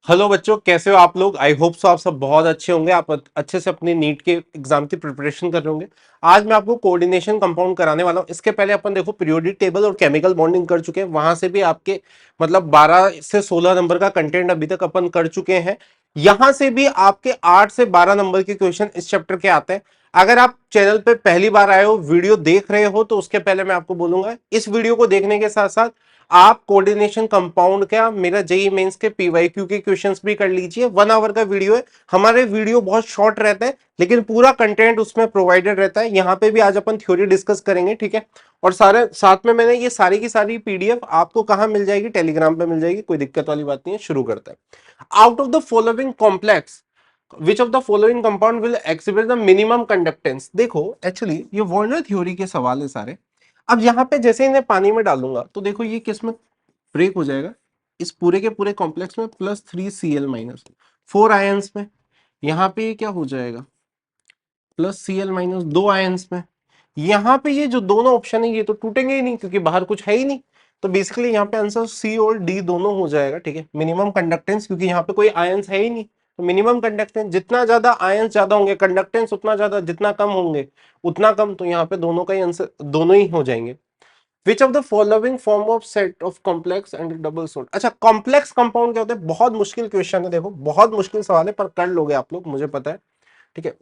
Hello बच्चों, कैसे हो आप लोग। आई होप सो आप सब बहुत अच्छे होंगे। आप अच्छे से अपने नीट के एग्जाम की प्रिपरेशन कर रहे होंगे। आज मैं आपको कोऑर्डिनेशन कंपाउंड कराने वाला हूं। इसके पहले अपन देखो पीरियोडिक टेबल और केमिकल बॉन्डिंग कर चुके हैं, वहां से भी आपके मतलब 12 से 16 नंबर का कंटेंट अभी तक अपन कर चुके हैं। यहां से भी आपके 8 से 12 नंबर के क्वेश्चन इस चैप्टर के आते हैं। अगर आप चैनल पे पहली बार आए हो, वीडियो देख रहे हो, तो उसके पहले मैं आपको बोलूंगा इस वीडियो को देखने के साथ साथ आप कोऑर्डिनेशन कंपाउंड का मेरा जेई मेंस के पीवाईक्यू के क्वेश्चंस भी कर लीजिए। 1 आवर का वीडियो है। हमारे वीडियो बहुत शॉर्ट रहता है लेकिन पूरा कंटेंट उसमें प्रोवाइडेड रहता है। यहाँ पे भी आज अपन थ्योरी डिस्कस करेंगे, ठीक है। और सारे साथ में मैंने ये सारी की सारी पीडीएफ आपको कहाँ मिल जाएगी, टेलीग्राम पे मिल जाएगी, कोई दिक्कत वाली बात नहीं है। शुरू करते हैं। Out of the following complex which of the following compound will exhibit the minimum conductance. देखो एक्चुअली ये वॉर्नर थ्योरी के सवाल है सारे। अब यहाँ पे जैसे इन्हें पानी में डालूंगा तो देखो ये किस में ब्रेक हो जाएगा, इस पूरे के पूरे कॉम्प्लेक्स में +3Cl-4 आयंस में। यहाँ पे ये क्या हो जाएगा, +Cl-2 आयंस में। यहाँ पे ये जो दोनों ऑप्शन है ये तो टूटेंगे ही नहीं क्योंकि बाहर कुछ है ही नहीं। तो बेसिकली यहाँ पे आंसर सी और डी दोनों हो जाएगा, ठीक है। मिनिमम कंडक्टेंस, क्योंकि यहाँ पे कोई आयंस है ही नहीं, तो मिनिमम कंडक्टेंस जितना ज्यादा आयंस ज्यादा होंगे, कंडक्टेंस उतना ज्यादा, जितना कम होंगे उतना कम। तो यहाँ पे दोनों का ही आंसर दोनों ही हो जाएंगे। विच of the following form of set of complex and double salt. अच्छा, कॉम्प्लेक्स कंपाउंड क्या होता है, बहुत मुश्किल क्वेश्चन है। देखो बहुत मुश्किल सवाल है पर कर लोगे आप लोग, मुझे पता है, ठीक है।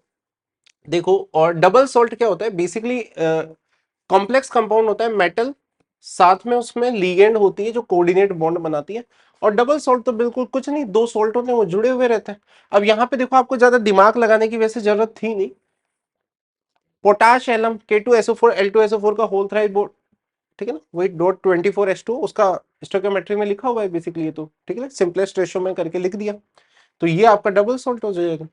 देखो, और डबल सोल्ट क्या होता है, बेसिकली कॉम्प्लेक्स कंपाउंड होता है मेटल, साथ में उसमें लीगेंड होती है जो कोऑर्डिनेट बॉन्ड बनाती है। और डबल सोल्ट तो बिल्कुल कुछ नहीं, दो सोल्ट होते हैं वो जुड़े हुए रहते हैं। अब यहाँ पे देखो आपको ज्यादा दिमाग लगाने की वैसे जरूरत थी नहीं। पोटाश एलम K2SO4 L2SO4 का होल थ्राइड, ठीक है ना, वही .24H2 उसका स्टोइकियोमेट्री में लिखा हुआ है बेसिकली, ये तो ठीक है ना, सिंपलेस्ट रेशियो में करके लिख दिया। तो ये आपका डबल सॉल्ट हो जाएगा,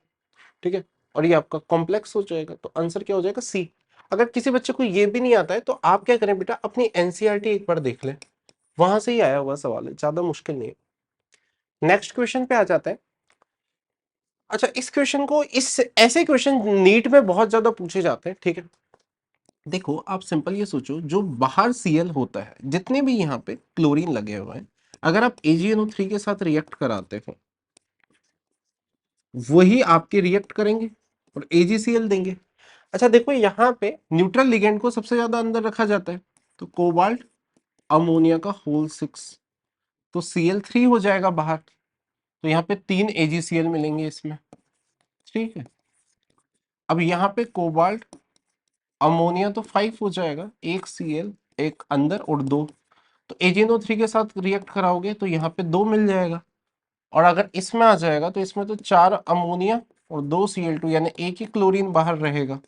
ठीक है। और ये आपका कॉम्प्लेक्स हो जाएगा, तो आंसर क्या हो जाएगा, सी। अगर किसी बच्चे को ये भी नहीं आता है तो आप क्या करें बेटा, अपनी एनसीईआरटी एक बार देख लें, वहां से ही आया हुआ सवाल है, ज्यादा मुश्किल नहीं है। नेक्स्ट क्वेश्चन पे आ जाता है। अच्छा, इस क्वेश्चन को, इस ऐसे क्वेश्चन नीट में बहुत ज्यादा पूछे जाते हैं, ठीक है। देखो आप सिंपल ये सोचो, जो बाहर Cl होता है, जितने भी यहाँ पे क्लोरीन लगे हुए हैं, अगर आप AgNO3 के साथ रिएक्ट कराते हो, वही आपके रिएक्ट करेंगे और AgCl देंगे। अच्छा देखो, यहाँ पे न्यूट्रल लिगेंड को सबसे ज्यादा अंदर रखा जाता है, तो कोबाल्ट अमोनिया का होल 6, तो Cl3 हो जाएगा बाहर। तो यहाँ पे 3 AgCl मिलेंगे इसमें, ठीक है। अब यहाँ पे कोबाल्ट अमोनिया तो 5 हो जाएगा, एक Cl एक अंदर और दो, तो AgNO3 के साथ रिएक्ट कराओगे तो यहाँ पे 2 मिल जाएगा। और अगर इसमें आ जाएगा तो इसमें तो 4 अमोनिया और 2 Cl2, यानी एक ही क्लोरीन बाहर रहेगा।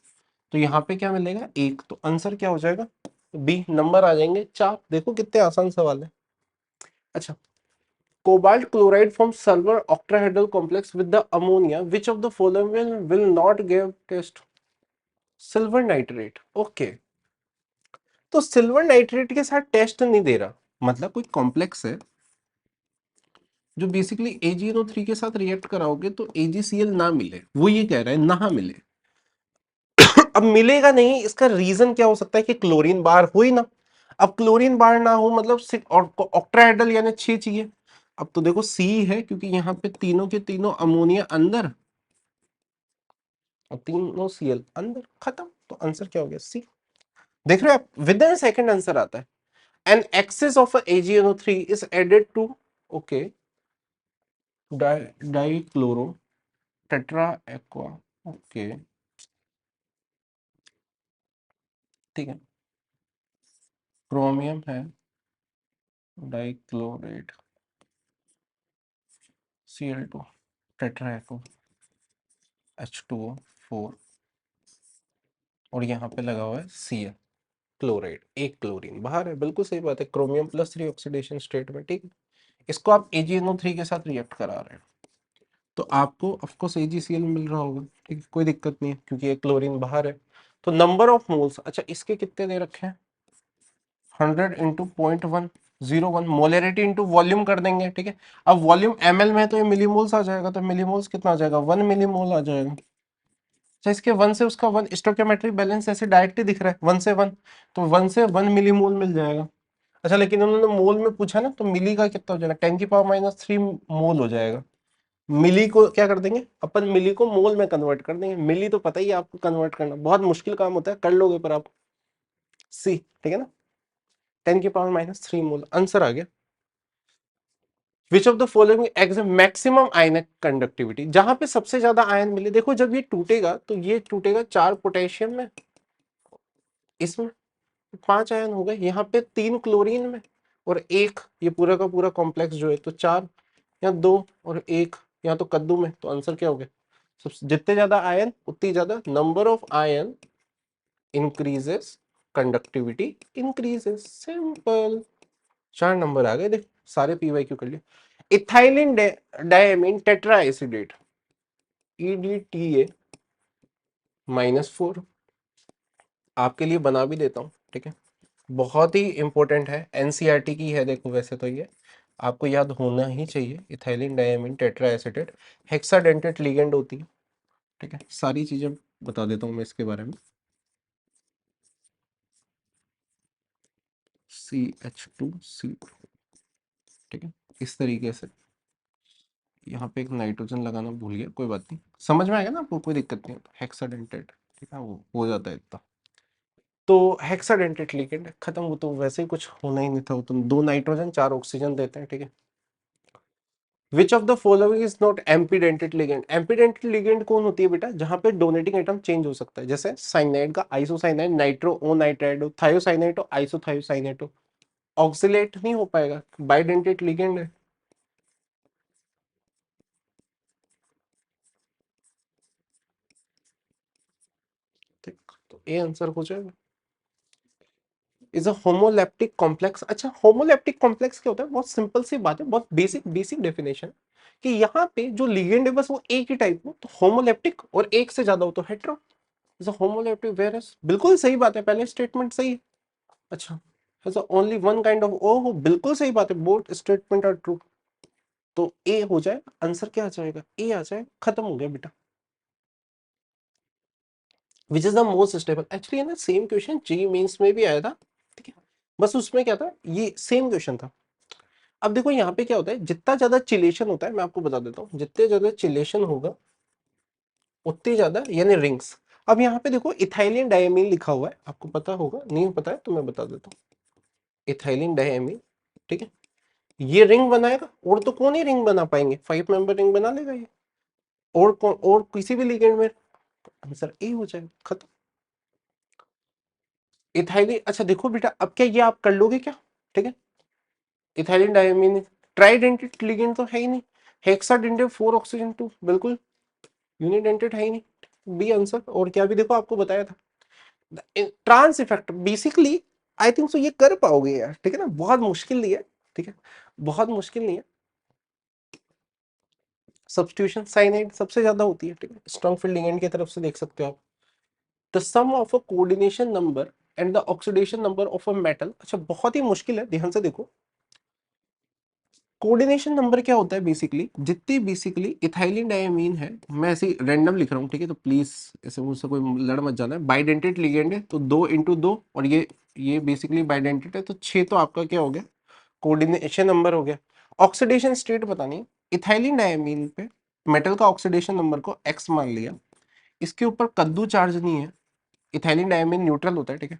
तो यहाँ पे क्या मिलेगा, एक। तो आंसर क्या हो जाएगा, बी। नंबर आ जाएंगे 4। देखो कितने आसान सवाल है। अच्छा, cobalt chloride from sulphur octahedral complex with the ammonia, which of the following will not give test. Silver nitrate, okay. तो सिल्वर नाइट्रेट के साथ टेस्ट नहीं दे रहा, मतलब कोई कॉम्प्लेक्स है जो बेसिकली AgNO3 के साथ रिएक्ट कराओगे तो AgCl ना मिले, वो ये कह रहा है ना मिले। अब मिलेगा नहीं, इसका रीजन क्या हो सकता है कि क्लोरीन बार हो ही ना। अब क्लोरीन बार ना हो मतलब ऑक्टाहेड्रल यानी 6 चाहिए। अब तो देखो सी है क्योंकि यहाँ पे तीनों के तीनों अमोनिया अंदर और तीनों Cl अंदर, खत्म। तो आंसर क्या हो गया, सी। देख रहे हो आप, विद इन सेकंड आंसर आता है। An excess of AgNO3 is added to, okay, dichloro tetra aqua, okay, ठीक है। क्रोमियम है, डाइक्लोरेट Cl2 टेट्रा एक्वा H2O4, और यहाँ पे लगा हुआ है Cl क्लोराइड, एक क्लोरीन बाहर है। बिल्कुल सही बात है, क्रोमियम +3 ऑक्सीडेशन स्टेट में, ठीक है। इसको आप AgNO3 के साथ रिएक्ट करा रहे हैं तो आपको ऑफकोर्स AgCl मिल रहा होगा, ठीक है, कोई दिक्कत नहीं है क्योंकि एक क्लोरीन बाहर है। तो नंबर ऑफ मोल्स, अच्छा इसके कितने दे रखे हैं, 100 इंटू 0.101, मोलरिटी इंटू वॉल्यूम कर देंगे, ठीक है। अब वॉल्यूम ml में है तो ये मिलीमोल्स आ जाएगा, तो मिलीमोल्स कितना आ जाएगा, 1 मिलीमोल आ जाएगा। अच्छा, इसके 1 से उसका 1 स्टोइकियोमेट्रिक बैलेंस ऐसे डायरेक्ट ही दिख रहा है, 1 से 1, तो 1 से 1 मिलीमोल मिल जाएगा। अच्छा लेकिन उन्होंने मोल में पूछा ना, तो मिली का कितना हो जाएगा, 10⁻³ मोल हो जाएगा। मिली को क्या कर देंगे अपन, मिली को मोल में कन्वर्ट कर देंगे। मिली तो पता ही है आपको कन्वर्ट करना बहुत मुश्किल काम होता है, कर लोगे पर आप। सी, ठीक है ना, 10⁻³ मोल आंसर आ गया। विच of the following exam maximum ionic conductivity, जहां पे सबसे ज्यादा आयन मिले। देखो जब ये टूटेगा तो ये टूटेगा 4 पोटेशियम में, इसमें 5 आयन हो गए, यहाँ पे 3 क्लोरीन में और एक, ये पूरा का पूरा कॉम्प्लेक्स जो है तो 4, या 2 और 1 यहाँ तो कद्दू में। तो आंसर क्या हो गया, सबसे जितने ज्यादा आयन उतनी ज्यादा number of ion increases, conductivity increases, simple. 4 number आ गए, देख सारे पीवाई क्यू कर लिए। Ethylene diamine tetra acetate, EDTA -4, आपके लिए बना भी देता हूं, ठीक है, बहुत ही इंपॉर्टेंट है, एनसीईआरटी की है। देखो वैसे तो ये आपको याद होना ही चाहिए। Ethylene diamine tetra acetate hexadentate ligand होती है, ठीक है, सारी चीजें बता देता हूँ मैं इसके बारे में। CH2C, ठीक है, इस तरीके से। यहाँ पे एक नाइट्रोजन लगाना भूल गया, कोई बात नहीं, समझ में आएगा ना आपको, कोई दिक्कत नहीं है। तो हेक्साडेंटेट, ठीक है, वो हो जाता है इतना। तो हेक्साडेंटेट लिगेंड खत्म, वो तो वैसे ही कुछ होना ही नहीं था, वो तुम 2 नाइट्रोजन 4 ऑक्सीजन देते हैं, ठीक है। Which of the following is not ambidentate ligand, ambidentate ligand कौन होती है बेटा, जहां पे डोनेटिंग एटम चेंज हो सकता है, जैसे साइनाइड का आइसोसाइनाइड, नाइट्रो ओ नाइट्राइड हो, थायोसाइनाइड हो, आइसोथायोसाइनाइड हो। ऑक्सिलेट नहीं हो पाएगा, बाइडेंटेड लिगेंड है। ठीक, तो ए आंसर हो जाएगा। Is a homoleptic complex. अच्छा, होमोलेप्टिक कॉम्प्लेक्स क्या होता है, बहुत सिंपल सी बात है, बहुत बेसिक बेसिक डेफिनेशन, कि यहाँ पे जो लिगेंड है बस वो एक ही टाइप हो तो होमोलेप्टिक, और एक से ज्यादा हो तो hetero. Is a homoleptic whereas, बिल्कुल सही बात है, पहले स्टेटमेंट सही है। अच्छा, has only one kind of, ओह बिल्कुल सही बात है, बोथ स्टेटमेंट आर ट्रू। तो ए हो जाए, आंसर क्या आ जाएगा, ए आ जाए, खत्म हो गया बेटा। Which is the most stable, actually ना सेम क्वेश्चन जी मेंस में भी आया था, ठीक है, बस उसमें क्या था, ये सेम क्वेश्चन था। अब देखो यहाँ पे क्या होता है, जितना ज्यादा चिलेशन होता है, मैं आपको बता देता हूँ, जितने ज्यादा चिलेशन होगा उतनी ज्यादा यानी रिंग्स। अब यहाँ पे देखो इथाइलिन डायमीन लिखा हुआ है, आपको पता होगा, नहीं पता है तो मैं बता देता हूँ। इथाइलिन डायमीन, ठीक है, ये रिंग बनाएगा, और तो कौन ही रिंग बना पाएंगे, 5 मेंबर रिंग बना लेगा ये, और कौन, और किसी भी लिगेंड में। आंसर ए हो जाएगा, खत्म। इथाइलिन, अच्छा देखो बेटा, अब क्या ये आप कर लोगे क्या, ठीक है, इथाइलिन डायमीन ट्राइडेंटेड लिगेंड तो है ही नहीं, हेक्साडेंटेड 4 ऑक्सीजन 2 बिल्कुल यूनिडेंटेड है ही नहीं, बी आंसर। और क्या भी देखो आपको बताया था, trans effect basically, I think so ये कर पाओगे यार, ठीक है ना, बहुत मुश्किल नहीं है, ठीक है, बहुत मुश्किल नहीं है। सब्स्टिट्यूशन साइनाइड सबसे ज्यादा होती है, ठीक है, स्ट्रॉन्ग फील्ड लिगेंड की तरफ से देख सकते हो आप। The sum of a coordination number and the oxidation number of a metal, अच्छा बहुत ही मुश्किल है, ध्यान से देखो। कोऑर्डिनेशन नंबर क्या होता है, बेसिकली जितनी बेसिकली इथाइलिन डायमीन है, मैं ऐसे रैंडम लिख रहा हूँ, ठीक है, तो प्लीज ऐसे मुझसे कोई लड़ मत जाना है। बाइडेंटेड लिगेंड है तो 2 × 2, और ये बेसिकली बाइडेंटेड है तो 6, तो आपका क्या हो गया, कोऑर्डिनेशन नंबर हो गया। ऑक्सीडेशन स्टेट बतानी है, इथाइलिन डायमीन पे मेटल का ऑक्सीडेशन नंबर को x मान लिया, इसके ऊपर कद्दू चार्ज नहीं है, इथाइलिन डायमीन न्यूट्रल होता है, ठीक है,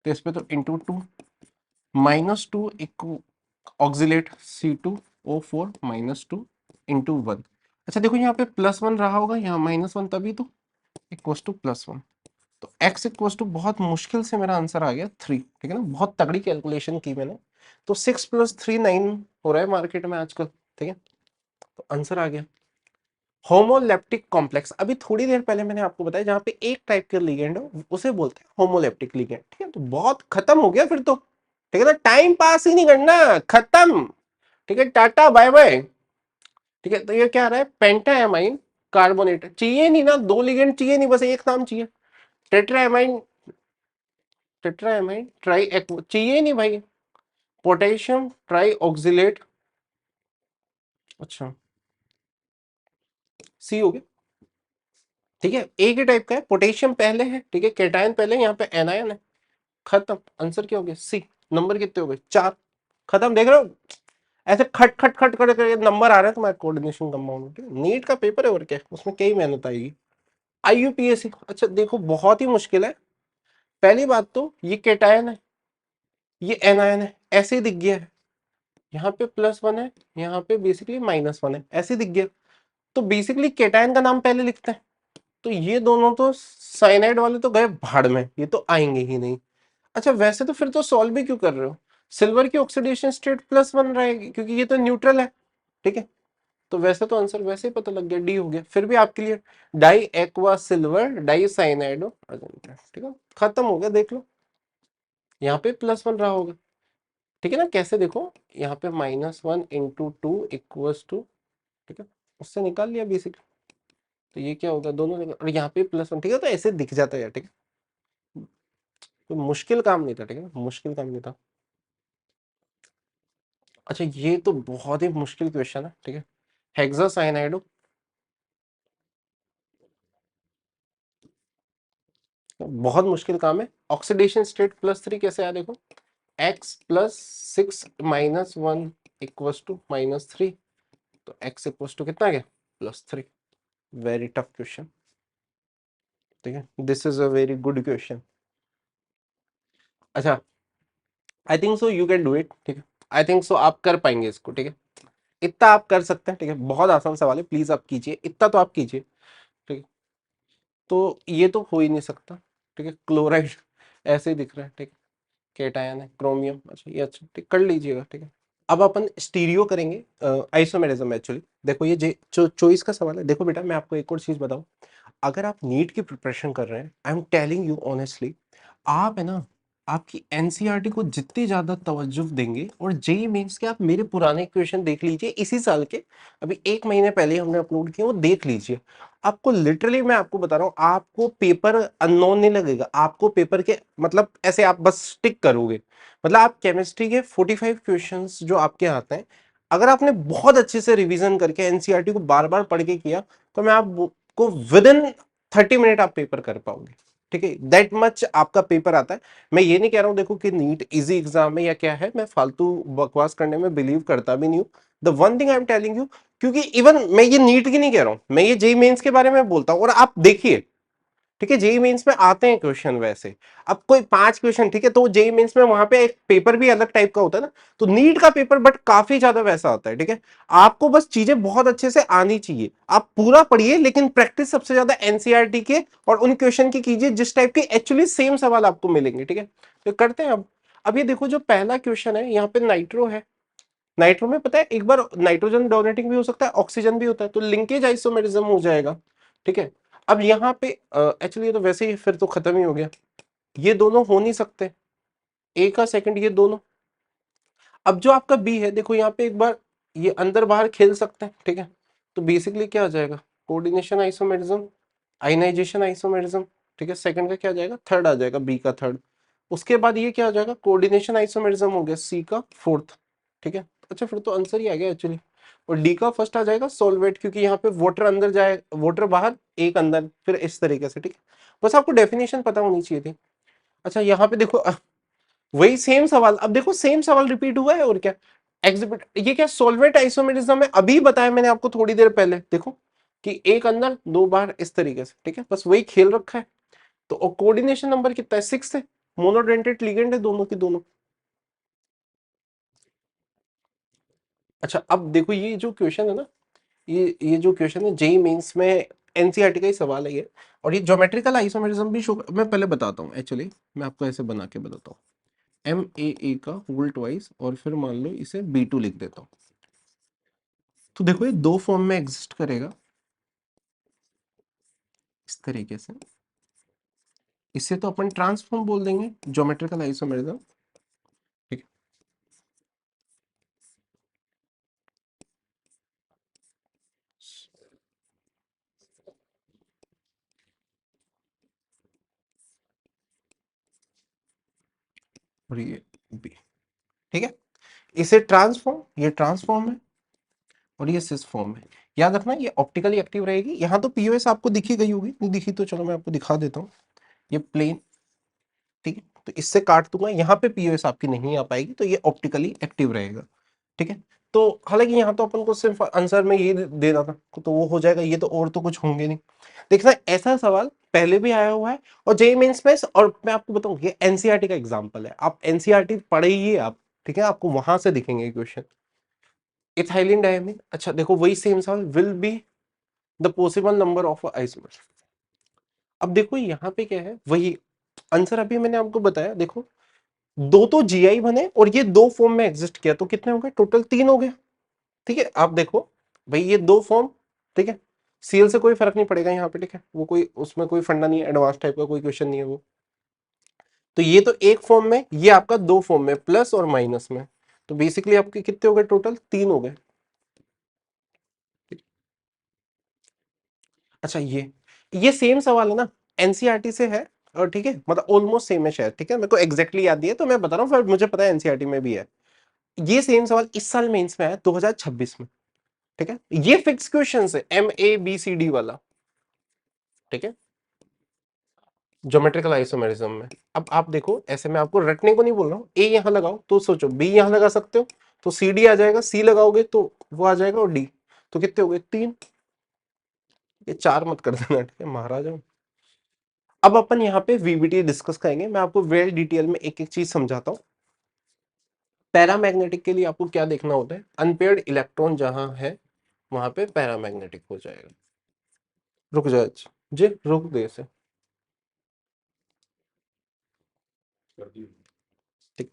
तो इस पे तो ×2 -2 ऑक्सिलेट C2O4 -2 × 1। अच्छा देखो यहाँ पे +1 रहा होगा, यहाँ -1, तभी तो इक्वस टू +1, तो x इक्वस टू, बहुत मुश्किल से मेरा आंसर आ गया 3, ठीक है ना, बहुत तगड़ी कैलकुलेशन की मैंने। तो 6 + 3 9 हो रहा है मार्केट में आजकल, ठीक है, तो आंसर आ गया। होमोलेप्टिक कॉम्प्लेक्स, अभी थोड़ी देर पहले मैंने आपको बताया, जहां पे एक टाइप के लिगेंड हो उसे बोलते हैं होमोलेप्टिक लिगेंड, ठीक है, तो बहुत खत्म हो गया फिर तो, ठीक है ना, टाइम पास ही नहीं करना, खत्म, ठीक है, टाटा बाय बाय। ठीक है, तो ये क्या आ रहा है, पेंटाएमाइन कार्बोनेट, चाहिए नहीं ना, 2 लिगेंड चाहिए नहीं, बस एक नाम चाहिए, टेट्राएमाइन, टेट्राएमाइन ट्राई चाहिए नहीं भाई, पोटेशियम ट्राई ऑक्सिलेट। अच्छा, सी हो गया, ठीक है, एक ही टाइप का है, पोटेशियम पहले है, ठीक है, कैटायन पहले, यहाँ पे एनायन है, खत्म। आंसर क्या हो गया, सी। नंबर कितने हो गए, 4, खत्म, देख रहे हो, ऐसे खट खट खट खट करके नंबर आ रहे हैं तुम्हारे कोऑर्डिनेशन कंपाउंड, ठीक है, नीट का पेपर है और क्या, उसमें कई मेहनत आएगी। आईयूपीएसी, अच्छा देखो बहुत ही मुश्किल है। पहली बात तो ये केटायन है, ये एनायन है, ऐसे ही दिख गया है, यहाँ पे +1 है, यहाँ पे बेसिकली -1 है, ऐसे दिख गया। तो बेसिकली केटायन का नाम पहले लिखते हैं। तो ये दोनों तो साइनाइड वाले तो गए भाड़ में, ये तो आएंगे ही नहीं। अच्छा वैसे तो फिर तो सॉल्व भी क्यों कर रहे हो, सिल्वर की ऑक्सीडेशन स्टेट +1 रहेगी क्योंकि ये तो न्यूट्रल है, ठीक है। तो वैसे तो आंसर वैसे ही पता लग गया, डी हो गया। फिर भी आपके लिए di aqua silver di cyanide, ठीक है, खत्म हो गया, देख लो यहाँ पे +1 रहा होगा, ठीक है ना। कैसे देखो, यहाँ पे -1 इंटू 2 इक्वल्स टू, ठीक है, उससे निकाल लिया बेसिकली। तो ये क्या होगा, दोनों और यहाँ पे +1, ठीक है, तो ऐसे दिख जाता है यार, ठीक है। तो मुश्किल काम नहीं था, ठीक है ना, मुश्किल काम नहीं था। अच्छा ये तो बहुत ही मुश्किल क्वेश्चन है, ठीक है, हेक्सासाइनाइड, बहुत मुश्किल काम है। ऑक्सीडेशन स्टेट +3 कैसे आया देखो, x +6 -1 इक्वल्स टू -3, तो x इक्वल्स टू कितना आ गया, +3। वेरी टफ क्वेश्चन, ठीक है, this is a very good question. अच्छा I think so you can do it, ठीक है, आई थिंक सो आप कर पाएंगे इसको, ठीक है, इतना आप कर सकते हैं, ठीक है, बहुत आसान सवाल है, प्लीज आप कीजिए, इतना तो आप कीजिए, ठीक है। तो ये तो हो ही नहीं सकता, ठीक है, क्लोराइड ऐसे ही दिख रहा है, ठीक है, केटायन है क्रोमियम, अच्छा ये, अच्छा ठीक कर लीजिएगा, ठीक है। अब अपन स्टीरियो करेंगे आइसोमेरिज्म एक्चुअली। देखो ये जो चॉइस का सवाल है, देखो बेटा मैं आपको एक और चीज बताऊं, अगर आप नीट की प्रिपरेशन कर रहे हैं, I am telling you honestly, आप है ना, आपकी एनसीईआरटी को जितनी ज्यादा तवज्जो देंगे, और जेई मेंस के आप मेरे पुराने क्वेश्चन देख लीजिए इसी साल के, अभी 1 महीने पहले हमने अपलोड किए, वो देख लीजिए। आपको लिटरली मैं आपको बता रहा हूँ, आपको पेपर अननोन नहीं लगेगा, आपको पेपर के मतलब ऐसे आप बस टिक करोगे। मतलब आप केमिस्ट्री के 45 क्वेश्चंस जो आपके आते हैं, अगर आपने बहुत अच्छे से रिवीजन करके एनसीईआरटी को बार बार पढ़ के किया, तो मैं आपको विद इन 30 मिनट आप पेपर कर पाओगे, ठीक है, दैट मच आपका पेपर आता है। मैं ये नहीं कह रहा हूं देखो कि नीट इजी एग्जाम है या क्या है, मैं फालतू बकवास करने में बिलीव करता भी नहीं हूं। The one thing I am telling you, क्योंकि इवन मैं ये नीट की नहीं कह रहा हूं, मैं ये जेई मेंस के बारे में बोलता हूं, और आप देखिए, ठीक है, जेई मेंस में आते हैं क्वेश्चन वैसे। अब कोई 5 क्वेश्चन, ठीक है, तो जेई मेंस में वहां पे एक पेपर भी अलग टाइप का होता है ना, तो नीट का पेपर बट काफी ज्यादा वैसा आता है, ठीक है। आपको बस चीजें बहुत अच्छे से आनी चाहिए, आप पूरा पढ़िए, लेकिन प्रैक्टिस सबसे ज्यादा एनसीईआरटी के और उन क्वेश्चन की कीजिए जिस टाइप के एक्चुअली सेम सवाल आपको मिलेंगे, ठीक है। तो करते हैं अब ये देखो जो पहला क्वेश्चन है, यहाँ पे नाइट्रो है। नाइट्रो में पता है एक बार नाइट्रोजन डोनेटिंग भी हो सकता है, ऑक्सीजन भी होता है, तो लिंकेज आइसोमेरिज्म हो जाएगा, ठीक है। अब यहाँ पे एक्चुअली ये तो वैसे ही फिर तो खत्म ही हो गया, ये दोनों हो नहीं सकते, ए का सेकंड ये दोनों। अब जो आपका बी है, देखो यहाँ पे एक बार ये अंदर बाहर खेल सकते हैं, ठीक है। तो बेसिकली क्या आ जाएगा, कोऑर्डिनेशन आइसोमेरिज्म, आयनाइजेशन आइसोमेरिज्म, ठीक है, सेकंड का क्या आ जाएगा, थर्ड आ जाएगा, बी का थर्ड। उसके बाद ये क्या आ जाएगा, कोऑर्डिनेशन आइसोमेरिज्म हो गया, सी का फोर्थ, ठीक है। अच्छा फिर तो आंसर ही आ गया एक्चुअली। और डी का फर्स्ट आ जाएगा सॉल्वेट, क्योंकि यहाँ पे वाटर अंदर जाए, वाटर बाहर एक अंदर, फिर इस तरीके से, ठीक है। बस आपको डेफिनेशन पता होनी चाहिए थी। अच्छा यहाँ पे देखो वही सेम सवाल, अब देखो सेम सवाल रिपीट हुआ है और क्या, एग्जिबिट ये क्या सॉल्वेट आइसोमेरिज्म है, अभी बताया मैंने आपको थोड़ी देर पहले, देखो कि एक अंदर दो बाहर इस तरीके से, ठीक है, बस वही खेल रखा है। तो कोऑर्डिनेशन नंबर कितना है, 6 है, मोनोडेंटेट लिगेंड है दोनों की दोनों। अच्छा अब देखो ये जो क्वेश्चन है ना, ये जो क्वेश्चन है जेई मेंस में, एनसीईआरटी का ही सवाल है ये। और ये ज्योमेट्रिकल आइसोमेरिज्म भी शो, मैं पहले बताता हूँ एक्चुअली, मैं आपको ऐसे बना के बताता हूँ, MAA का होल ट्वाइस और फिर मान लो इसे B2 लिख देता हूँ। तो देखो ये दो फॉर्म में एग्जिस्ट करेगा इस तरीके से, इसे तो अपन ट्रांसफॉर्म बोल देंगे, ज्योमेट्रिकल आइसोमेरिज्म, ठीक है। और ये B, ठीक है, इसे ट्रांसफॉर्म, ये ट्रांसफॉर्म है, और ये सिस फॉर्म है। याद रखना ये ऑप्टिकली एक्टिव रहेगी, यहाँ तो पीओएस आपको दिखी गई होगी, नहीं दिखी तो चलो मैं आपको दिखा देता हूँ, ये प्लेन, ठीक है, तो इससे काट दूंगा, यहाँ पे पीओएस आपकी नहीं आ पाएगी, तो ये ऑप्टिकली एक्टिव रहेगा, ठीक है। तो हालांकि यहाँ तो अपन को सिर्फ आंसर में ये देना था तो वो हो जाएगा, ये तो और तो कुछ होंगे नहीं। देखना ऐसा सवाल पहले भी आया हुआ है और जेईई मेंस में, और मैं आपको बताऊं ये एनसीईआरटी का एग्जांपल है, आप एनसीईआरटी पढ़िए आप, ठीक है, आपको वहां से दिखेंगे क्वेश्चन। इथाइलिन डायमीन, अच्छा देखो वही सेम सवाल, will be the possible number of isomers. अब देखो यहाँ पे क्या है, वही आंसर अभी मैंने आपको बताया। देखो दो तो जीआई बने और ये दो फॉर्म में एग्जिस्ट किया, तो कितने हो गए टोटल, तीन हो गए। ठीक है, आप देखो भाई ये दो फॉर्म, ठीक है, सीएल से कोई फर्क नहीं पड़ेगा यहाँ पे, ठीक है, वो कोई उसमें कोई फंडा नहीं है, एडवांस टाइप का कोई क्वेश्चन नहीं है वो। तो ये तो एक फॉर्म में, ये आपका दो फॉर्म में, प्लस और माइनस में, तो बेसिकली आपके कितने हो गए टोटल, तीन हो गए। अच्छा ये सेम सवाल है ना, एनसीईआरटी से है, और ठीक है मतलब ऑलमोस्ट सेम है शायद, ठीक है, मेरे को एग्जैक्टली याद नहीं है तो मैं बता रहा हूँ, फिर मुझे पता है एनसीईआरटी में भी है। ये सेम सवाल इस साल मेंस में आया 2026 में, ठीक है, ये फिक्स क्वेश्चन है MABCD वाला, ठीक है, ज्योमेट्रिकल आइसोमेरिज्म में। अब आप देखो ऐसे मैं आपको रटने को नहीं बोल रहा हूँ, ए यहां लगाओ तो सोचो बी यहां लगा सकते हो, तो सी डी आ जाएगा, सी लगाओगे तो वो आ जाएगा, और डी, तो कितने हो गए, तीन। ये चार मत कर देना, ठीक है महाराजा। अब अपन यहाँ पे वीबीटी डिस्कस करेंगे, मैं आपको वेरी डिटेल में एक एक चीज समझाता हूँ। पैरामैग्नेटिक के लिए आपको क्या देखना होता है, अनपेयर्ड इलेक्ट्रॉन जहां है वहां पे पैरामैग्नेटिक हो जाएगा। रुक जाए जी, रुक दे से, ठीक।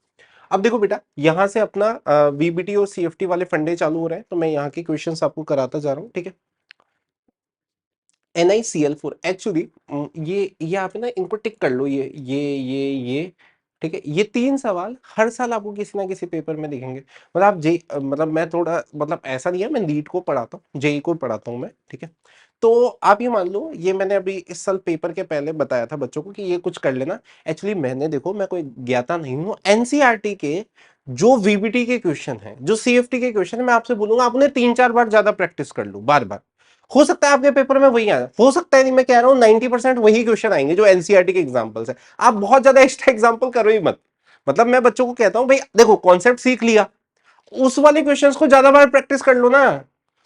अब देखो बेटा, यहां से अपना वीबीटी और सीएफटी वाले फंडे चालू हो रहे हैं, तो मैं यहाँ के क्वेश्चंस आपको कराता जा रहा हूँ, ठीक है। NiCl4 एक्चुअली, ये आप ना इनको टिक कर लो, ये ठीक है, ये तीन सवाल हर साल आपको किसी ना किसी पेपर में दिखेंगे। मतलब आप जे मतलब मैं थोड़ा मतलब ऐसा नहीं है, मैं नीट को पढ़ाता हूँ, जेई को पढ़ाता हूँ मैं, ठीक है। तो आप ये मान लो, ये मैंने अभी इस साल पेपर के पहले बताया था बच्चों को कि ये कुछ कर लेना। एक्चुअली मैंने, देखो मैं कोई ज्ञाता नहीं हूँ, एनसीईआरटी के जो वीबीटी के क्वेश्चन है, जो सीएफटी के क्वेश्चन है, मैं आपसे बोलूंगा आप उन्हें तीन चार बार ज्यादा प्रैक्टिस कर लो, बार बार। हो सकता है आपके पेपर में वही आए, हो सकता है नहीं, मैं कह रहा हूं 90% वही क्वेश्चन आएंगे जो एनसीईआरटी के एग्जांपल्स है। आप बहुत ज्यादा एक्स्ट्रा एग्जांपल करो ही मत। मतलब मैं बच्चों को कहता हूं भाई देखो कॉन्सेप्ट सीख लिया, उस वाले क्वेश्चंस को ज्यादा बार प्रैक्टिस कर लो ना,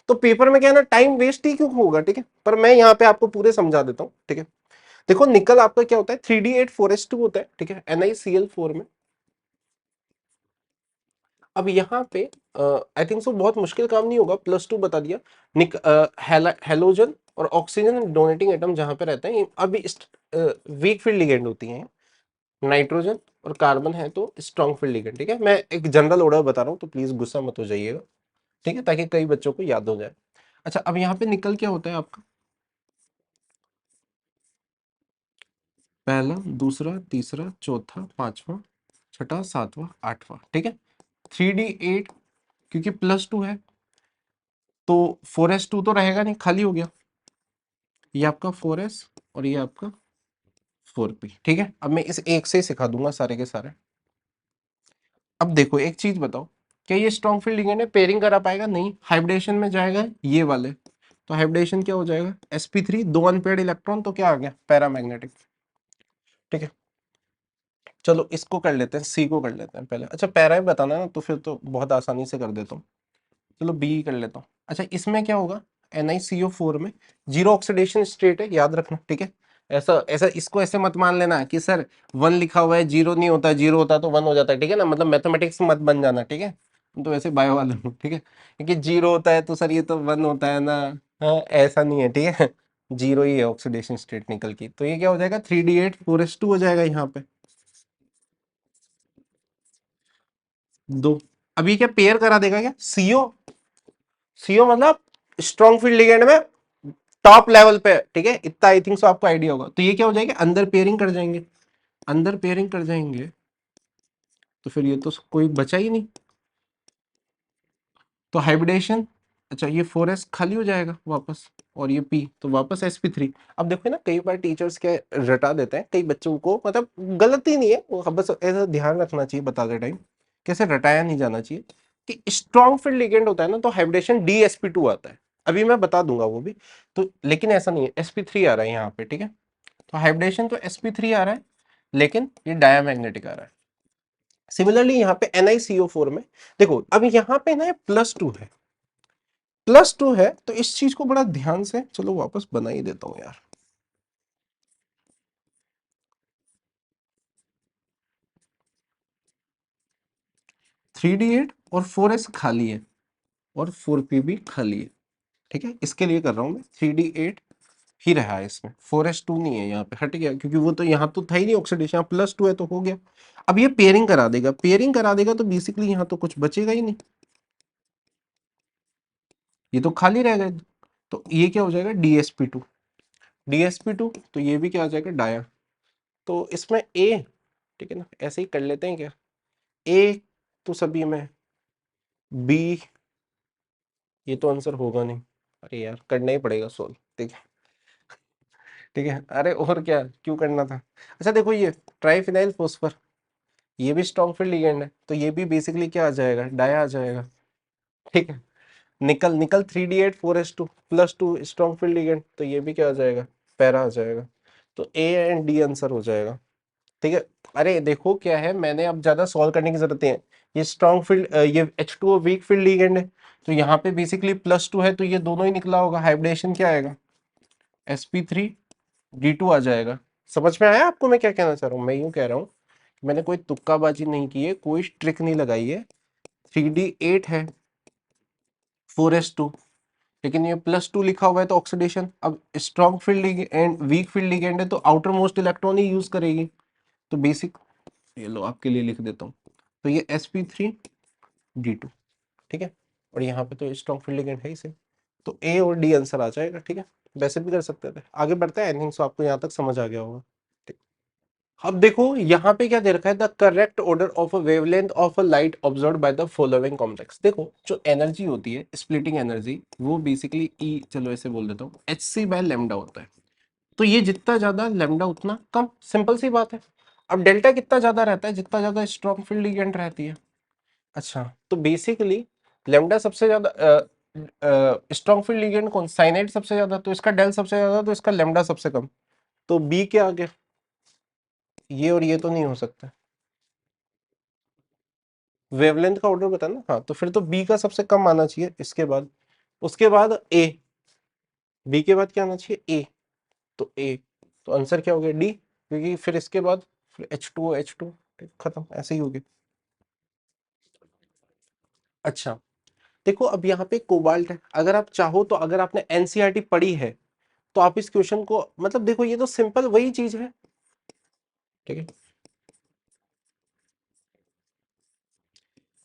तो पेपर में क्या है ना, टाइम वेस्ट ही क्यों होगा, ठीक है। पर मैं यहाँ पे आपको पूरे समझा देता हूँ, ठीक है। देखो निकल आपका क्या होता है, 3D8 4s2 होता है, ठीक है, NiCl4 में। अब यहाँ पे आई थिंक सो बहुत मुश्किल काम नहीं होगा, +2 बता दिया। हेलोजन और ऑक्सीजन डोनेटिंग एटम जहां पे रहते हैं अभी वीक फील्ड लिगेंड होती हैं, नाइट्रोजन और कार्बन है तो स्ट्रॉन्ग फील्ड लिगेंड, ठीक है। मैं एक जनरल ऑर्डर बता रहा हूँ तो प्लीज गुस्सा मत हो जाइएगा, ठीक है, ताकि कई बच्चों को याद हो जाए। अच्छा अब यहाँ पे निकल क्या होता है आपका, पहला दूसरा तीसरा चौथा पांचवा छठा सातवां आठवां, ठीक है। 3D8, क्योंकि +2 है तो 4s2 तो रहेगा नहीं, खाली हो गया, ये आपका 4s और ये आपका 4p, ठीक है। अब मैं इस एक से ही सिखा दूंगा सारे के सारे। अब देखो एक चीज बताओ, क्या ये स्ट्रॉन्ग फील्ड लिगेंड है, पेयरिंग करा पाएगा, नहीं, हाइब्रिडेशन में जाएगा ये वाले, तो हाइब्रिडेशन क्या हो जाएगा, sp3, दो अनपेयर्ड इलेक्ट्रॉन, तो क्या आ गया, पैरामैग्नेटिक, ठीक है। चलो इसको कर लेते हैं, सी को कर लेते हैं पहले। अच्छा पैरा ही बताना है ना, तो फिर तो बहुत आसानी से कर देता हूँ। चलो बी कर लेता हूँ। अच्छा इसमें क्या होगा, NiCO4 में जीरो ऑक्सीडेशन स्टेट है, याद रखना, ठीक है। ऐसा ऐसा इसको ऐसे मत मान लेना कि सर 1 लिखा हुआ है, जीरो नहीं होता, जीरो होता तो 1 हो जाता है, ठीक है ना, मतलब मैथमेटिक्स मत बन जाना, ठीक है। तुम तो वैसे बायो वाले हो, ठीक है, क्योंकि जीरो होता है तो सर ये तो 1 होता है ना। हाँ ऐसा नहीं है, ठीक है, जीरो ही है ऑक्सीडेशन स्टेट निकल की, तो ये क्या हो जाएगा, 3D8 4s2 हो जाएगा यहाँ पे, दो। अभी क्या पेयर करा देगा क्या, सीओ, सीओ मतलब स्ट्रॉन्ग फील्ड लिगेंड में टॉप लेवल पे, ठीक है, इतना आई थिंक सो आपको आइडिया होगा। तो ये क्या हो जाएगा, अंदर पेयरिंग कर जाएंगे, अंदर पेयरिंग कर जाएंगे, तो फिर ये तो कोई बचा ही नहीं, तो हाइब्रिडेशन, अच्छा ये 4s खाली हो जाएगा वापस, और ये p तो वापस sp3। अब देखो ना कई बार टीचर्स क्या रटा देते हैं कई बच्चों को, मतलब गलती नहीं है वो, बस ऐसा ध्यान रखना चाहिए बताते टाइम, कैसे रटाया नहीं जाना चाहिए कि स्ट्रॉन्ग फील्ड लिगेंड होता है ना तो हाइब्रिडेशन dsp2 आता है, अभी मैं बता दूंगा वो भी। तो लेकिन ऐसा नहीं है, sp3 आ रहा है यहाँ पे, ठीक है, तो हाइब्रिडेशन तो sp3 आ रहा है, लेकिन ये डायामैग्नेटिक आ रहा है, सिमिलरली यहाँ पे NiCO4 में देखो, अब यहाँ पे ना +2 है, +2 है, तो इस चीज को बड़ा ध्यान से, चलो वापस बना ही देता हूं यार। (3D8) और 4s खाली है और 4p भी खाली है, ठीक है। इसके लिए कर रहा हूं मैं, 3D8 ही रहा है इसमें, 4s2 नहीं है यहाँ पे, हट गया, क्योंकि वो तो यहाँ तो था ही नहीं ऑक्सीडेशन, यहाँ +2 है तो हो गया। अब ये पेयरिंग करा देगा, पेयरिंग करा देगा तो बेसिकली यहाँ तो कुछ बचेगा ही नहीं, ये तो खाली रह गए। तो ये क्या हो जाएगा, DsP2, DsP2, तो ये भी क्या आ जाएगा, डाया। तो इसमें ए, ठीक है ना, ऐसे ही कर लेते हैं क्या, ए तो सभी में, बी, ये तो आंसर होगा नहीं, अरे यार करना ही पड़ेगा सोल्व, ठीक है, ठीक है, अरे और क्या, क्यों करना था। अच्छा देखो ये ट्राइफिनाइल फोस्फर, ये भी स्ट्रॉन्ग फील्ड लिगेंड है, तो ये भी बेसिकली क्या आ जाएगा, डाया आ जाएगा, ठीक है। निकल निकल 3D8 4s2 +2 strong field ligand, तो ये भी क्या आ जाएगा, पैरा आ जाएगा। तो ए एंड डी आंसर हो जाएगा, ठीक है। अरे देखो क्या है, मैंने अब ज्यादा सॉल्व करने की जरूरत नहीं है, ये स्ट्रॉन्ग फील्ड, ये H2O वीक फील्ड लिगेंड है, तो यहाँ पे बेसिकली +2 है, तो ये दोनों ही निकला होगा, हाइब्रिडेशन क्या आएगा, sp3d2 आ जाएगा। समझ में आया आपको मैं क्या कहना चाह रहा हूँ, मैं यूं कह रहा हूँ, मैंने कोई तुक्काबाजी नहीं की है, कोई ट्रिक नहीं लगाई है, 3D8 है, 4s2, लेकिन ये +2 लिखा हुआ है तो ऑक्सीडेशन, अब strong field and weak field ligand है तो आउटर मोस्ट इलेक्ट्रॉन ही यूज करेगी, तो बेसिक, ये लो आपके लिए लिख देता हूँ, तो ये sp3d2, ठीक है, और यहाँ पे तो स्ट्रॉन्ग फील्ड लिगेंड है इसे, तो ए और डी आंसर आ जाएगा, ठीक है। वैसे भी कर सकते थे, आगे बढ़ते हैं, आई थिंक सो आपको यहाँ तक समझ आ गया होगा, ठीक। अब देखो यहाँ पे क्या दे रखा है, the correct order of a wavelength of a light observed by the following complex. देखो जो एनर्जी होती है, स्प्लिटिंग एनर्जी, वो बेसिकली ई, चलो ऐसे बोल देता हूँ, hc/λ होता है, तो ये जितना ज्यादा लैम्डा उतना कम, सिंपल सी बात है। अब डेल्टा कितना ज्यादा रहता है, जितना ज्यादा स्ट्रॉन्ग फील्ड लिगेंड रहती है। अच्छा तो बेसिकली लैम्डा सबसे ज्यादा, स्ट्रॉन्ग फील्ड लिगेंड कौन, साइनाइड सबसे ज्यादा, तो इसका डेल सबसे ज्यादा, तो इसका लैम्डा सबसे कम, तो बी के आगे ये और ये तो नहीं हो सकता, वेवलेंथ का ऑर्डर बताना, हाँ, तो फिर तो बी का सबसे कम आना चाहिए, इसके बाद, उसके बाद ए, बी के बाद क्या आना चाहिए, ए, तो ए, तो आंसर क्या हो गया, डी, क्योंकि फिर इसके बाद फिर H2O खत्म, ऐसे ही हो गया। अच्छा देखो अब यहाँ पे कोबाल्ट है, अगर आप चाहो तो, अगर आपने एनसीईआरटी पढ़ी है तो आप इस क्वेश्चन को, मतलब देखो ये तो सिंपल वही चीज है, ठीक है,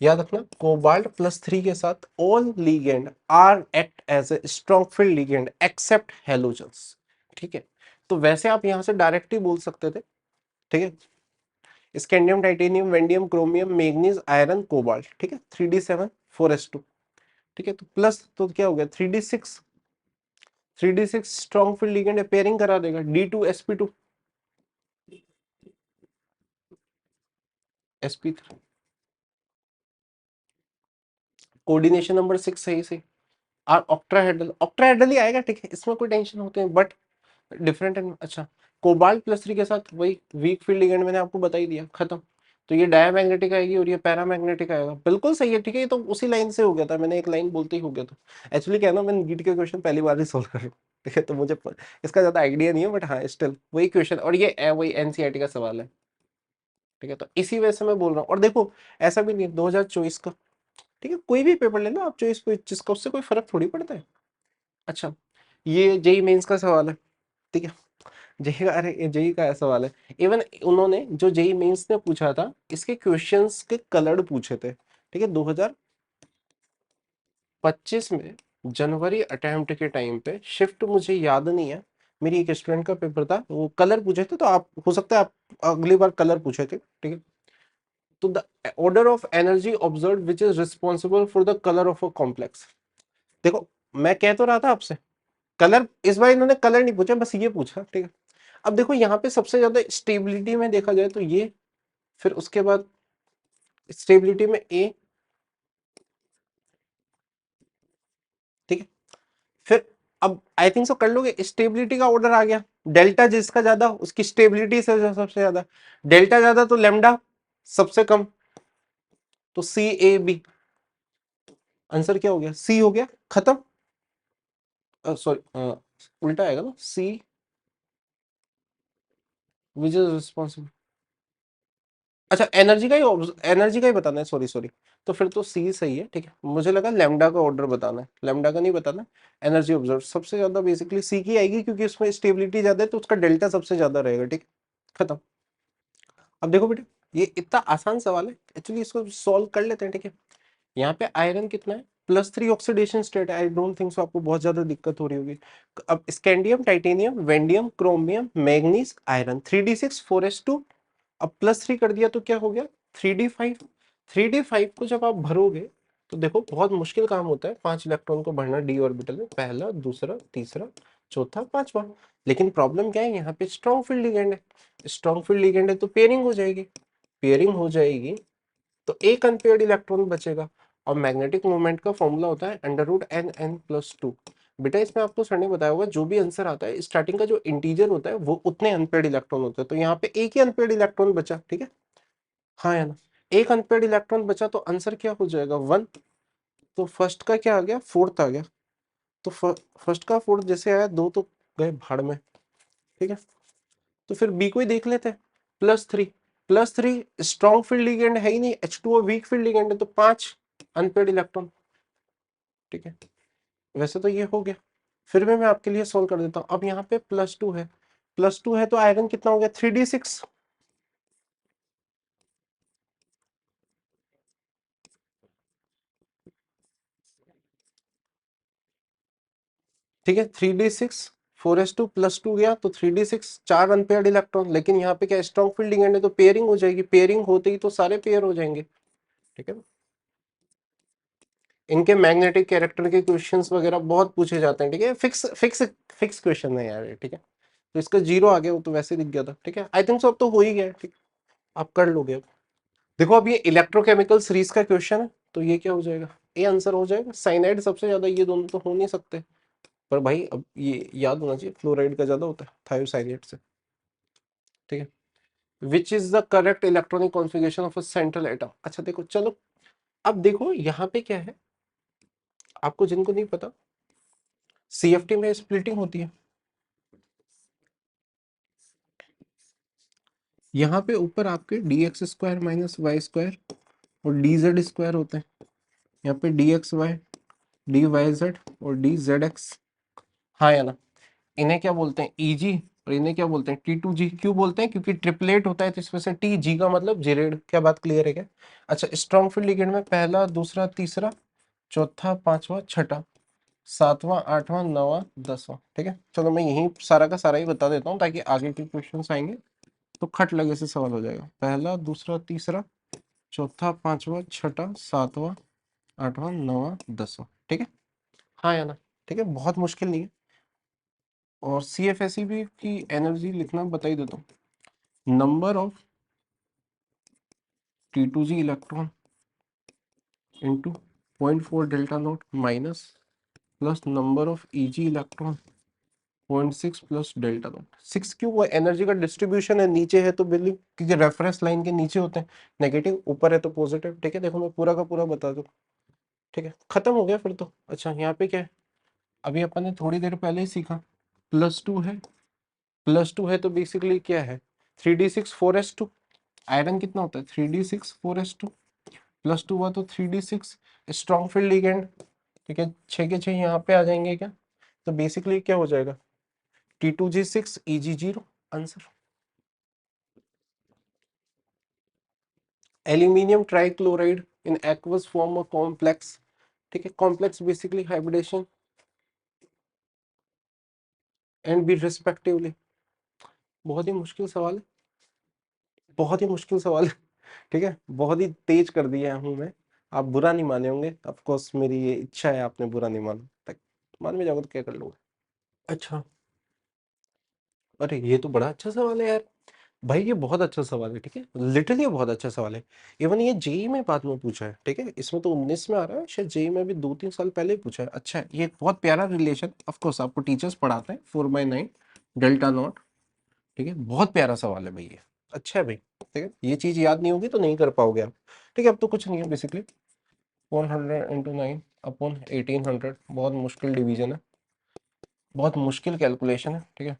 याद रखना, कोबाल्ट +3 के साथ all ligand are act as a strong field ligand except halogens, ठीक है। तो वैसे आप यहाँ से डायरेक्ट ही बोल सकते थे, ठीक है, scandium, titanium, vanadium, chromium, manganese, iron, cobalt, ठीक है, 3D7 4s2, ठीक है, तो प्लस तो क्या हो गया, 3D6, 3D6 strong field ligand pairing करा देगा, D2sp2, sp3, कोऑर्डिनेशन नंबर 6 सही से, और ऑक्ट्राहेड्रल, ऑक्ट्राहेड्रल ही आएगा, ठीक है, इसमें कोई टेंशन होते हैं, बट डिफरेंट एंड, अच्छा कोबाल्ट +3 के साथ वही वीक फील्ड लिगेंड मैंने आपको बता ही दिया, खत्म। तो ये डायमैग्नेटिक आएगी और ये पैरामैग्नेटिक आएगा, बिल्कुल सही है, ठीक है, ये तो उसी लाइन से हो गया था, मैंने एक लाइन बोलते ही हो गया था। एक्चुअली क्या है ना, मैंने नीट के क्वेश्चन पहली बार ही सोल्व कर रहा हूँ, ठीक है, तो मुझे इसका ज्यादा आइडिया नहीं है, बट हाँ स्टिल वही क्वेश्चन, और ये वही एनसीईआरटी का सवाल है, ठीक है, तो इसी वजह से मैं बोल रहा हूँ। और देखो ऐसा भी नहीं है 2024 का, ठीक है, कोई भी पेपर ले लो आप, चॉइस जिसका, उससे कोई फर्क थोड़ी पड़ता है। अच्छा ये जेई मेंस का सवाल है, ठीक है, जेई का, अरे जेई का ऐसा सवाल है, इवन उन्होंने जो जेई मेंस ने पूछा था, इसके क्वेश्चंस के कलर पूछे थे, ठीक है, 2025 में जनवरी अटेम्प्ट के टाइम पे, शिफ्ट मुझे याद नहीं है, मेरी एक स्टूडेंट का पेपर था, वो कलर पूछे थे, तो आप हो सकता है आप अगली बार कलर पूछे थे, ठीक है। तो the order of energy observe which is responsible for the colour of a complex. देखो मैं कह तो रहा था आपसे, कलर, इस बार इन्होंने कलर नहीं पूछा, बस ये पूछा, ठीक है। अब देखो यहाँ पे सबसे ज्यादा स्टेबिलिटी में देखा जाए तो ये, फिर उसके बाद स्टेबिलिटी में ए, ठीक है, फिर अब आई थिंक सो कर लोगे, स्टेबिलिटी का ऑर्डर आ गया, डेल्टा जिसका ज्यादा उसकी स्टेबिलिटी से सबसे ज्यादा, डेल्टा ज्यादा तो लेमडा सबसे कम, तो CAB आंसर क्या हो गया, सी हो गया, खत्म। सॉरी, उल्टा आएगा ना, सी विच इज रिस्पॉन्सिबल। अच्छा एनर्जी का ही बताना है, सॉरी सॉरी। तो फिर तो सी सही है, ठीक है। मुझे लगा लैम्डा का ऑर्डर बताना है, लैम्डा का नहीं बताना। एनर्जी ऑब्जर्व सबसे ज्यादा बेसिकली सी की आएगी, क्योंकि उसमें स्टेबिलिटी ज्यादा है, तो उसका डेल्टा सबसे ज्यादा रहेगा, ठीक है, खत्म। अब देखो बेटा, ये इतना आसान सवाल है, एक्चुअली इसको सॉल्व कर लेते हैं, ठीक है। यहाँ पे आयरन कितना है, +3 ऑक्सीडेशन स्टेट है, आई डोंट थिंक सो आपको बहुत ज्यादा दिक्कत हो रही होगी। अब scandium, titanium, vanadium, chromium, manganese, iron, 3d6 4s2। अब +3 कर दिया तो क्या हो गया, 3d5। 3d5 को जब आप भरोगे तो देखो बहुत मुश्किल काम होता है 5 इलेक्ट्रॉन को भरना डी ऑर्बिटल में, पहला, दूसरा, तीसरा, चौथा, पांचवा। लेकिन प्रॉब्लम क्या है, यहाँ पे स्ट्रॉन्ग फील्ड लिगेंड है, स्ट्रॉन्ग फील्ड लिगेंड है तो पेयरिंग हो जाएगी, पेयरिंग हो जाएगी तो एक अनपेयर्ड इलेक्ट्रॉन बचेगा। और मैग्नेटिक मोमेंट का फॉर्मूला होता है √n n+2। बेटा इसमें आपको सर ने बताया होगा, जो भी आंसर आता है स्टार्टिंग का जो इंटीजर होता है वो उतने अनपेयर्ड इलेक्ट्रॉन होते हैं, तो यहाँ पे एक ही अनपेयर्ड इलेक्ट्रॉन बचा, ठीक है, हाँ या ना। एक अनपेयर्ड इलेक्ट्रॉन बचा तो आंसर क्या हो जाएगा, 1। तो फर्स्ट का क्या आ गया, फोर्थ आ गया। तो फर्स्ट का फोर्थ जैसे आया, दो तो गए भाड़ में, ठीक है। तो फिर बी को ही देख लेते हैं, +3। +3 स्ट्रॉन्ग फील्ड लिगेंड है ही नहीं, H2O वीक फील्ड लिगेंड है, तो 5 अनपेयर्ड इलेक्ट्रॉन, ठीक है। वैसे तो ये हो गया, फिर भी मैं आपके लिए सोल्व कर देता हूँ। अब यहाँ पे +2 है, +2 है तो आयरन कितना हो गया, 3d6, ठीक है। 3d6 4s2 +2 गया तो 3d6, 4 अनपेयर्ड इलेक्ट्रॉन। लेकिन यहाँ पे क्या स्ट्रॉन्ग फील्ड लिगेंड है तो पेयरिंग हो जाएगी, पेयरिंग होते ही तो सारे पेयर हो जाएंगे, ठीक है। इनके मैग्नेटिक कैरेक्टर के क्वेश्चंस वगैरह बहुत पूछे जाते हैं, ठीक है। फिक्स फिक्स फिक्स क्वेश्चन है यार ये, ठीक है। तो इसका 0 आ गया, वो तो वैसे दिख गया था, ठीक है। आई थिंक सो अब तो हो ही गया, ठीक है, आप कर लोगे अब। देखो अब ये इलेक्ट्रोकेमिकल सीरीज का क्वेश्चन है, तो ये क्या हो जाएगा, ए आंसर हो जाएगा। साइनाइड सबसे ज्यादा, ये दोनों तो हो नहीं सकते, पर भाई अब ये याद होना चाहिए, फ्लोराइड का ज्यादा होता है थायोसाइनेट से, ठीक है। Which is the correct electronic configuration of a central atom. अच्छा देखो, चलो अब देखो यहाँ पे क्या है, आपको जिनको नहीं पता, CFT में स्प्लिटिंग होती है। यहाँ पे ऊपर आपके dx² - y² और dz² होते हैं। यहाँ पे dxy, dyz और dzx, हाँ या ना। इन्हें क्या बोलते हैं, Eg, और इन्हें क्या बोलते हैं, T2G। क्यों बोलते हैं, क्योंकि ट्रिपलेट होता है तो इसमें से TG का मतलब जेरेड। क्या बात क्लियर है क्या। अच्छा, स्ट्रॉन्ग फील्ड लिगेंड में पहला, दूसरा, तीसरा, चौथा, पांचवा, छठा, सातवां, आठवां, नौवां, 10वां, ठीक है। चलो मैं यही सारा का सारा ही बता देता हूँ ताकि आगे के क्वेश्चन आएंगे तो खट लगे से सवाल हो जाएगा। पहला, दूसरा, तीसरा, चौथा, पांचवा, छठा, सातवां, आठवां, नौवां, 10वां, ठीक है, हाँ या ना। ठीक है, बहुत मुश्किल नहीं है। और CFSE की एनर्जी लिखना बता ही देता हूँ। Number of T2G electron into 0.4 delta not minus plus number of EG electron 0.6 plus delta not. 6 क्यों, वो एनर्जी का डिस्ट्रीब्यूशन है, नीचे है तो बिल्कुल, क्योंकि रेफरेंस लाइन के नीचे होते हैं नेगेटिव, ऊपर है तो पॉजिटिव, ठीक है। देखो मैं पूरा का पूरा बता दूं, ठीक है, खत्म हो गया फिर तो। अच्छा यहाँ पे क्या है, अभी अपन ने थोड़ी देर पहले ही सीखा, +2 है, +2 है तो बेसिकली क्या है, 3d6 4s2। आयरन कितना होता है, 3d6 4s2, +2 हुआ तो 3d6। स्ट्रॉन्ग फील्ड लिगेंड, ठीक है, 6 के 6 यहाँ पे आ जाएंगे क्या, तो बेसिकली क्या हो जाएगा, T2G6 EG0 answer. Aluminium trichloride in aqueous form of complex, ठीक है, complex basically hybridisation and B respectively. बहुत ही मुश्किल सवाल है, बहुत ही मुश्किल सवाल है, ठीक है, बहुत ही तेज कर दिया हूँ मैं। आप बुरा नहीं माने होंगे, ऑफ कोर्स मेरी ये इच्छा है, आपने बुरा नहीं माना, तक मान में जाओगे तो क्या कर लोगे। अच्छा, अरे ये तो बड़ा अच्छा सवाल है यार, भाई ये बहुत अच्छा सवाल है, ठीक है, लिटरली बहुत अच्छा सवाल है। इवन ये जेई में बाद में पूछा है, ठीक है, इसमें तो 19 में आ रहा है, शायद जेई में भी 2-3 साल पहले ही पूछा है। अच्छा है, ये एक बहुत प्यारा रिलेशन, ऑफ कोर्स आपको टीचर्स पढ़ाते हैं, 4/9 डेल्टा नॉट, ठीक है, बहुत प्यारा सवाल है भाई ये, अच्छा है भाई, ठीक है, ये चीज याद नहीं होगी तो नहीं कर पाओगे आप, ठीक है, अब तो कुछ नहीं है बेसिकली। 400 इंटू 9 अपॉन 1800, बहुत मुश्किल डिवीजन है, बहुत मुश्किल कैलकुलेशन है, ठीक है।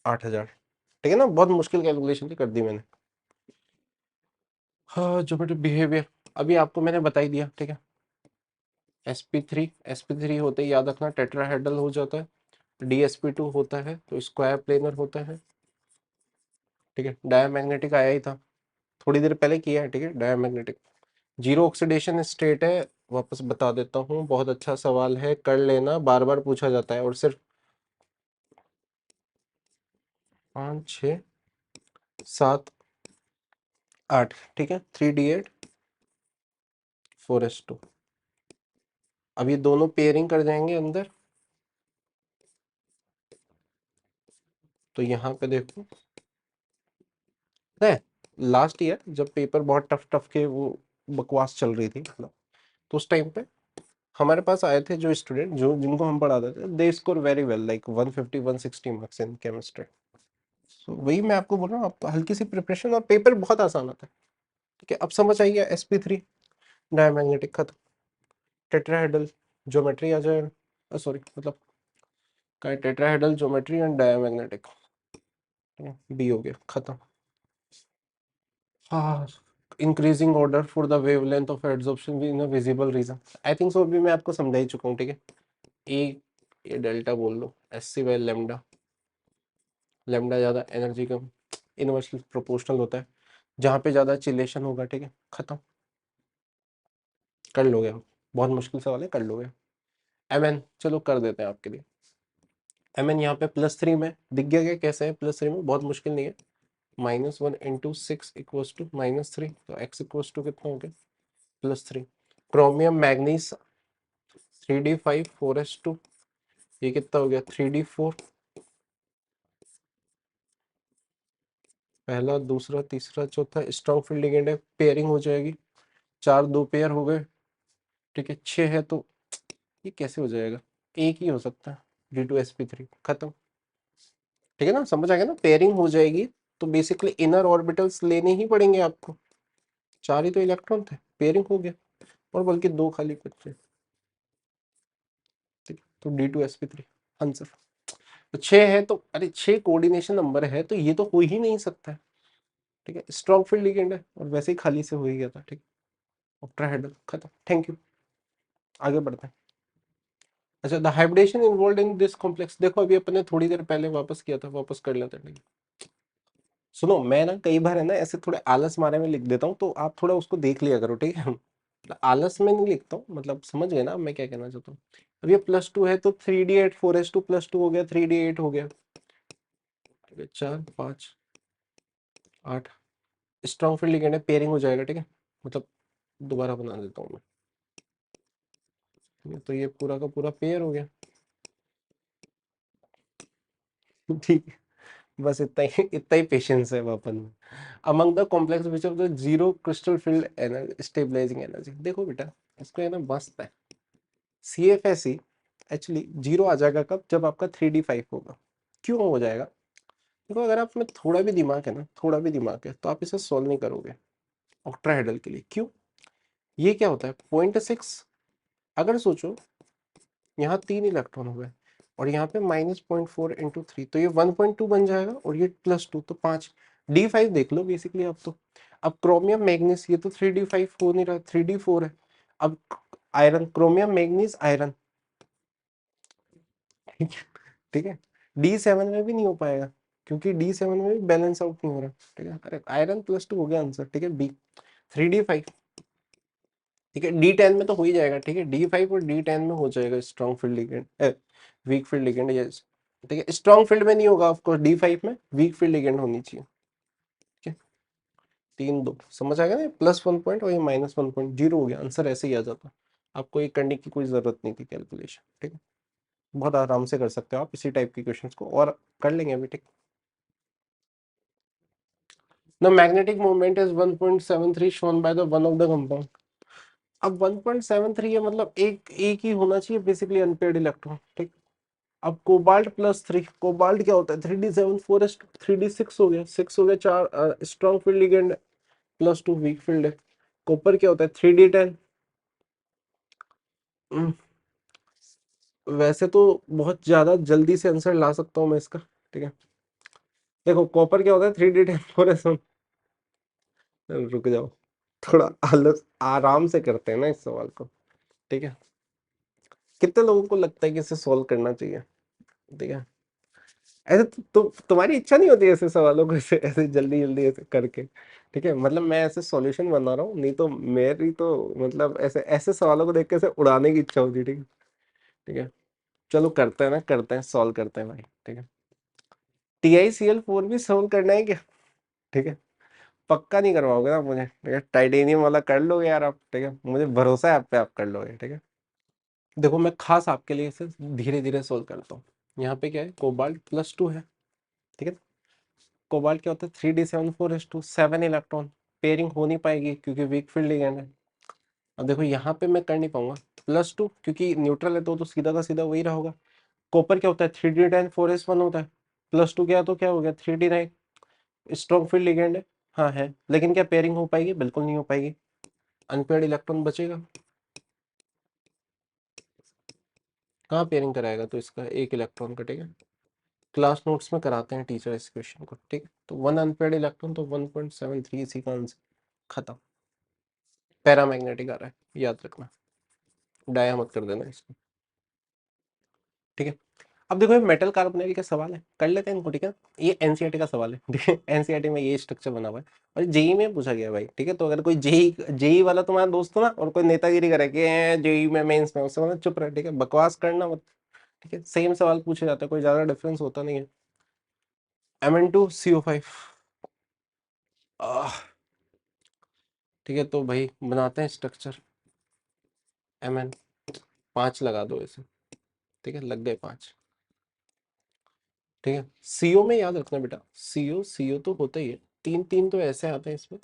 8000, ठीक है ना, बहुत मुश्किल कैलकुलेशन थी, कर दी मैंने। हाँ, ज्योमेट्रिक बिहेवियर अभी आपको मैंने बता ही दिया, ठीक है। sp3 होते ही याद रखना टेट्राहेड्रल हो जाता है, dsp2 होता है तो स्क्वायर प्लेनर होता है, ठीक है। डायमैग्नेटिक आया ही था, थोड़ी देर पहले किया है, ठीक है। डायमैग्नेटिक जीरो ऑक्सीडेशन स्टेट है, वापस बता देता हूँ, बहुत अच्छा सवाल है, कर लेना, बार बार पूछा जाता है, और सिर्फ 5 6 7 8, ठीक है। 3d8 4s2, अब ये दोनों पेयरिंग कर जाएंगे अंदर, तो यहाँ पे देखो है, लास्ट ईयर जब पेपर बहुत टफ टफ के वो बकवास चल रही थी मतलब, तो उस टाइम पे हमारे पास आए थे जो स्टूडेंट, जो जिनको हम पढ़ाते थे, they score very well, like 150 160 marks in chemistry. So वही मैं आपको बोल रहा हूँ, आपको हल्की सी प्रिपरेशन और पेपर बहुत आसान आता है, ठीक है। अब समझ आई है, sp3 डायमैग्नेटिक खत्म, टेट्राहेड्रल ज्योमेट्री आ जाएगा, सॉरी मतलब का tetrahedral geometry and diamagnetic, B हो गया खत्म। हाँ, increasing order for the wavelength of adsorption in a visible region, I think so अभी मैं आपको समझा ही चुका हूँ, ठीक है। ए, ये डेल्टा बोल लो, SC बाय लेमडा, लेमडा ज़्यादा एनर्जी कम, इनवर्सली प्रोपोर्शनल होता है, जहाँ पे ज़्यादा चिलेशन होगा, ठीक है, खत्म, कर लोगे आप, बहुत मुश्किल सवाल है, कर लोगे। mn चलो कर देते हैं आपके लिए, mn यहाँ पे +3 में दिख गया क्या, कैसे है +3 में, बहुत मुश्किल नहीं है। -1 इंटू 6 इक्वल्स टू -3, तो x इक्वल्स टू कितना हो गया, +3। क्रोमियम मैग्नीज 3d5 4s2, ये कितना हो गया 3d4, पहला दूसरा तीसरा चौथा, स्ट्रॉन्ग फील्ड लिगेंड है, पेयरिंग हो जाएगी, 4 2 पेयर हो गए, ठीक है। 6 है तो ये कैसे हो जाएगा, एक ही हो सकता है, D2sp3 खत्म, ठीक है ना, समझ आ गया ना, पेयरिंग हो जाएगी, तो बेसिकली इनर ऑर्बिटल्स लेने ही पड़ेंगे आपको, 4 ही तो इलेक्ट्रॉन थे, पेयरिंग हो गया, और बल्कि 2 खाली बचे, ठीक है, तो D2sp3 आंसर। तो 6 है तो, अरे 6 कोऑर्डिनेशन नंबर है तो ये तो हो ही नहीं सकता है, ठीक है। स्ट्रॉन्ग फील्ड लिगेंड है और वैसे ही खाली से हो ही गया था, ठीक है। ऑक्टाहेड्रल खत्म, थैंक यू, आगे बढ़ते हैं। अच्छा, the hybridisation involve in this complex, देखो अभी अपने थोड़ी देर पहले वापस किया था, वापस कर लेते हैं, ठीक है। सुनो, मैं ना कई बार है ना ऐसे थोड़े आलस मारे में लिख देता हूँ, तो आप थोड़ा उसको देख लिया करो, ठीक है। मतलब आलस में नहीं लिखता हूँ, मतलब समझ गए ना मैं क्या कहना चाहता हूँ। अब ये +2 है तो 3d8 4s2 +2 हो गया, 3d8 हो गया, ठीक है। 4 5 8, स्ट्रॉन्ग फील्ड लिगेंड है, पेयरिंग हो जाएगा, ठीक है। मतलब दोबारा बना देता हूँ मैं, तो ये पूरा का पूरा पेयर हो गया, ठीक है। बस इतना ही पेशेंस है अपन में। Among the complex which of the zero crystal field energy stabilising energy, देखो बेटा इसको है ना, मस्त है। CFSE एक्चुअली जीरो आ जाएगा कब, जब आपका 3d5 होगा। क्यों हो जाएगा, देखो अगर आप में थोड़ा भी दिमाग है ना, थोड़ा भी दिमाग है, तो आप इसे सॉल्व नहीं करोगे ऑक्टाहेड्रल के लिए। क्यों, ये क्या होता है 0.6, अगर सोचो यहाँ 3 इलेक्ट्रॉन हो गए और यहाँ पे -0.4 इंटू 3, तो ये 1.2 बन जाएगा, और ये +2 तो 5, D5 देख लो बेसिकली अब तो। अब क्रोमियम मैग्नीज, ये तो 3d5 हो नहीं रहा, 3d4 है। अब आयरन, क्रोमियम मैग्नीज आयरन, ठीक है, ठीक है। D7 में भी नहीं हो पाएगा, क्योंकि D7 में भी बैलेंस आउट नहीं हो रहा, ठीक है। अरे आयरन +2 हो गया आंसर, ठीक है। बी 3d5, ठीक है। D10 में तो हो ही जाएगा, ठीक है। D5 और D10 में हो जाएगा strong field ligand, weak field ligand, yes, ठीक है। स्ट्रॉन्ग फील्ड में नहीं होगा ऑफकोर्स, D5 में वीक फील्ड लिगेंड होनी चाहिए, ठीक है। 3 2 समझ आ गया ना, +1 पॉइंट और ये -1 पॉइंट, 0 हो गया आंसर, ऐसे ही आ जाता। आपको ये करने की कोई जरूरत नहीं थी कैलकुलेशन, ठीक है। बहुत आराम से कर सकते हो आप इसी टाइप के क्वेश्चंस को, और कर लेंगे अभी, ठीक। The magnetic moment is 1.73 shown by the one of the compound. अब 1.73 है, मतलब एक ही होना चाहिए बेसिकली अनपेयर्ड इलेक्ट्रॉन, ठीक। अब कोबाल्ट +3, कोबाल्ट क्या होता है 3d7 4s 3d6 हो गया, 6 हो गया, 4 strong field ligand, +2 weak field है। कॉपर क्या होता है 3d10। वैसे तो बहुत ज्यादा जल्दी से आंसर ला सकता हूँ मैं इसका, ठीक है। देखो कॉपर क्या होता है 3d10 4s1। रुक जाओ, थोड़ा आलस आराम से करते हैं ना इस सवाल को, ठीक है। कितने लोगों को लगता है कि इसे सॉल्व करना चाहिए, ठीक है। ऐसे तुम्हारी इच्छा नहीं होती ऐसे सवालों को ऐसे ऐसे जल्दी जल्दी ऐसे करके, ठीक है। मतलब मैं ऐसे सॉल्यूशन बना रहा हूँ, नहीं तो मेरी तो मतलब ऐसे ऐसे सवालों को देख के ऐसे उड़ाने की इच्छा होती है, ठीक है। ठीक है, चलो करते हैं ना, करते हैं सॉल्व करते हैं भाई, ठीक है। TiCl4 भी सॉल्व करना है क्या, ठीक है। पक्का नहीं करवाओगे ना मुझे, ठीक है। टाइटेनियम वाला कर लोगे यार आप, ठीक है, मुझे भरोसा है आप पे, आप कर लोगे, ठीक है। देखो मैं खास आपके लिए इसे धीरे धीरे सोल्व करता हूँ। यहाँ पे क्या है, कोबाल्ट +2 है, ठीक है। कोबाल्ट क्या होता है 3d7 4s2 7 इलेक्ट्रॉन, पेयरिंग हो नहीं पाएगी क्योंकि वीक फील्ड लिगेंड है। अब देखो यहाँ पे मैं कर नहीं पाऊंगा, +2 क्योंकि न्यूट्रल है तो सीधा का सीधा वही रहा होगा। कॉपर क्या होता है 3d10 4s1 होता है, +2 क्या तो क्या हो गया 3d9, स्ट्रॉन्ग फील्ड लिगेंड है। हाँ है, लेकिन क्या पेयरिंग हो पाएगी, बिल्कुल नहीं हो पाएगी, अनपेयर्ड इलेक्ट्रॉन बचेगा। कहाँ पेयरिंग कराएगा तो इसका एक इलेक्ट्रॉन का, ठीक है। क्लास नोट्स में कराते हैं टीचर इस क्वेश्चन को, ठीक है। तो 1 अनपेयर्ड इलेक्ट्रॉन तो 1.73 इसी का आंसर, खत्म। पैरामैग्नेटिक आ रहा है याद रखना, डाया मत कर देना इसको, ठीक है। अब देखो ये मेटल कार्बोनेट का सवाल है, कर लेते हैं इनको, ठीक है। ये एनसीईआरटी का सवाल है, ठीक है। एनसीईआरटी में ये स्ट्रक्चर बना हुआ है और जेई में पूछा गया भाई, ठीक है। तो अगर कोई जेई जेई वाला तुम्हारा दोस्त हो ना और कोई नेतागिरी करे कि जेई में मेंस में, उससे मतलब चुप रहे, ठीक है, बकवास करना मत, ठीक है। सेम सवाल पूछे जाता है, कोई ज्यादा डिफरेंस होता नहीं है। Mn2CO5, ठीक है। तो भाई बनाते हैं स्ट्रक्चर, Mn 5 लगा दो इसे, ठीक है, लग गए 5, ठीक है। सीओ में याद रखना बेटा, सीओ सीओ तो होता ही है, 3 3 तो ऐसे आते हैं इसमें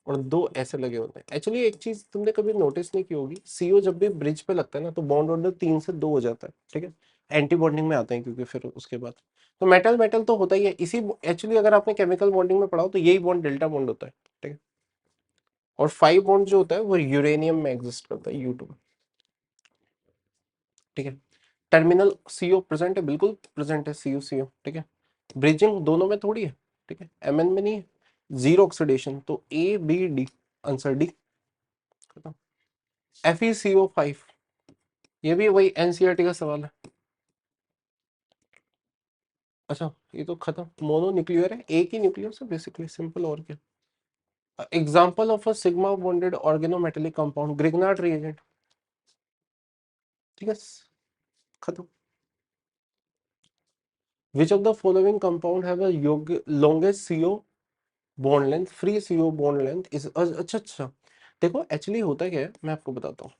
और 2 ऐसे लगे होते हैं। एक्चुअली एक चीज तुमने कभी नोटिस नहीं की होगी, सीओ जब भी ब्रिज पे लगता है ना तो बॉन्ड ऑर्डर 3 से 2 हो जाता है, ठीक है। एंटी बॉन्डिंग में आते हैं क्योंकि फिर उसके बाद तो मेटल मेटल तो होता ही है इसी। एक्चुअली अगर आपने केमिकल बॉन्डिंग में पढ़ा हो तो यही बॉन्ड डेल्टा बॉन्ड होता है, ठीक है। और 5 बॉन्ड जो होता है वो यूरेनियम में एग्जिस्ट करता है U2, ठीक है। टर्मिनल सीओ प्रेजेंट है, बिल्कुल प्रेजेंट है सीओ सीओ, ठीक है। ब्रिजिंग दोनों में थोड़ी है, ठीक है, Mn में नहीं है। जीरो ऑक्सीडेशन तो A B D, answer D, खत्म। FeCO5, ये भी वही एनसीईआरटी का सवाल है। अच्छा ये तो खत्म, मोनो न्यूक्लियर है, एक ही न्यूक्लियर से बेसिकली, सिंपल और क्या। Example of a sigma bonded organometallic compound, Grignard reagent, ठीक है, खत्म। विच of the following compound have a longest CO bond length, free CO bond length is, अच्छा अच्छा। देखो एक्चुअली होता क्या है मैं आपको बताता हूँ,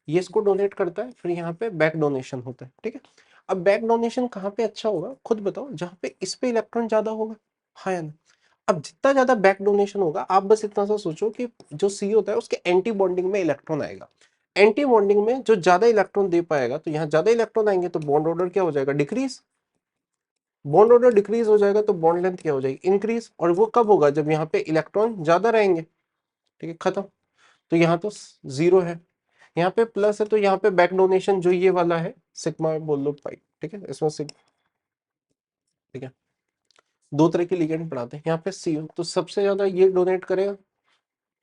ये इसको डोनेट करता है, फिर यहाँ पे बैक डोनेशन होता है, ठीक है। अब बैक डोनेशन कहाँ पे अच्छा होगा खुद बताओ, जहाँ पे इस पे इलेक्ट्रॉन ज्यादा होगा, हाँ या ना। अब जितना ज्यादा बैक डोनेशन होगा, आप बस इतना सा सोचो कि जो सी होता है उसके एंटी बॉन्डिंग में इलेक्ट्रॉन आएगा, एंटी बॉन्डिंग में जो ज्यादा इलेक्ट्रॉन दे पाएगा, तो यहाँ ज्यादा इलेक्ट्रॉन आएंगे तो बॉन्ड ऑर्डर क्या हो जाएगा, डिक्रीज। बॉन्ड ऑर्डर डिक्रीज हो जाएगा तो बॉन्ड लेंथ क्या हो जाएगी, इंक्रीज। और वो कब होगा, जब यहाँ पे इलेक्ट्रॉन ज्यादा रहेंगे, ठीक है, खत्म। तो यहाँ तो जीरो है, यहाँ पे प्लस है, तो यहाँ पे बैक डोनेशन जो ये वाला है सिग्मा बोल लो पाई, ठीक है, इसमें सिग, ठीक है। दो तरह के लिगेंड पढ़ाते हैं यहाँ पे सीओ, तो सबसे ज्यादा ये डोनेट करेगा,